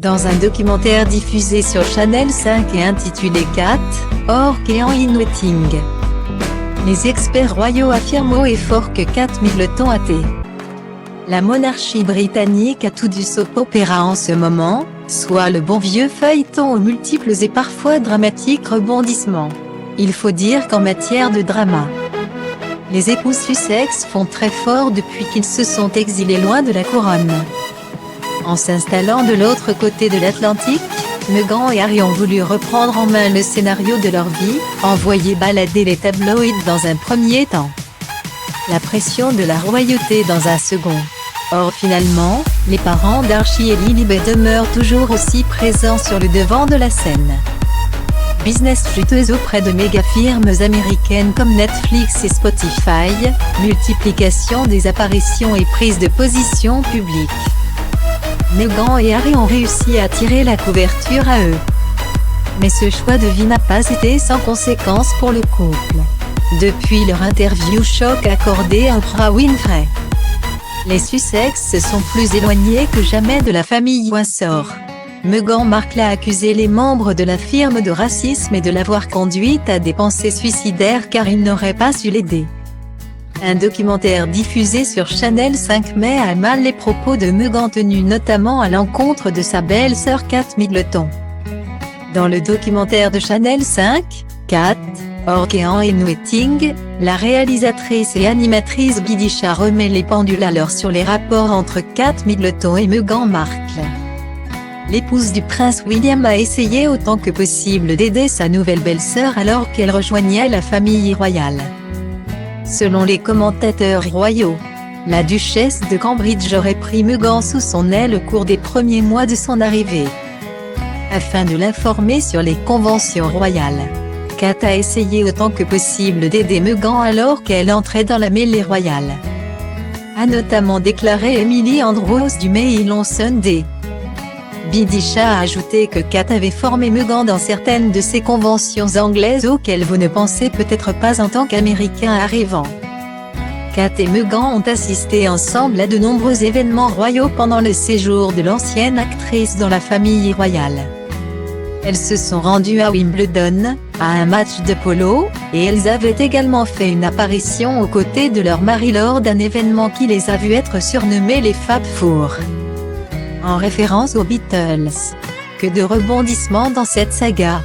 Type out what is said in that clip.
Dans un documentaire diffusé sur Channel 5 et intitulé Cat, Orc&An Inwaiting, les experts royaux affirment haut et fort que Kate Middleton a été. La monarchie britannique a tout du soap opéra en ce moment, soit le bon vieux feuilleton aux multiples et parfois dramatiques rebondissements. Il faut dire qu'en matière de drama, les époux Sussex font très fort depuis qu'ils se sont exilés loin de la couronne. En s'installant de l'autre côté de l'Atlantique, Meghan et Harry ont voulu reprendre en main le scénario de leur vie, envoyer balader les tabloïds dans un premier temps, la pression de la royauté dans un second. Or finalement, les parents d'Archie et Lilibet demeurent toujours aussi présents sur le devant de la scène. Business chuteuse auprès de méga-firmes américaines comme Netflix et Spotify, multiplication des apparitions et prise de position publique. Meghan et Harry ont réussi à tirer la couverture à eux. Mais ce choix de vie n'a pas été sans conséquences pour le couple. Depuis leur interview choc accordée à Oprah Winfrey, les Sussex se sont plus éloignés que jamais de la famille Windsor. Meghan Markle a accusé les membres de la firme de racisme et de l'avoir conduite à des pensées suicidaires car ils n'auraient pas su l'aider. Un documentaire diffusé sur Channel 5 met à mal les propos de Meghan tenus notamment à l'encontre de sa belle-sœur Kate Middleton. Dans le documentaire de Channel 5, Cat, Orc&An Inwaiting, la réalisatrice et animatrice Bidisha remet les pendules à l'heure sur les rapports entre Kate Middleton et Meghan Markle. L'épouse du prince William a essayé autant que possible d'aider sa nouvelle belle-sœur alors qu'elle rejoignait la famille royale. Selon les commentateurs royaux, la duchesse de Cambridge aurait pris Meghan sous son aile au cours des premiers mois de son arrivée, afin de l'informer sur les conventions royales. Kate a essayé autant que possible d'aider Meghan alors qu'elle entrait dans la mêlée royale, a notamment déclaré Emily Andrews du Mail on Sunday. Bidisha a ajouté que Kate avait formé Meghan dans certaines de ces conventions anglaises auxquelles vous ne pensez peut-être pas en tant qu'Américain arrivant. Kate et Meghan ont assisté ensemble à de nombreux événements royaux pendant le séjour de l'ancienne actrice dans la famille royale. Elles se sont rendues à Wimbledon, à un match de polo, et elles avaient également fait une apparition aux côtés de leur mari lors d'un événement qui les a vues être surnommées les Fab Four, en référence aux Beatles. Que de rebondissements dans cette saga.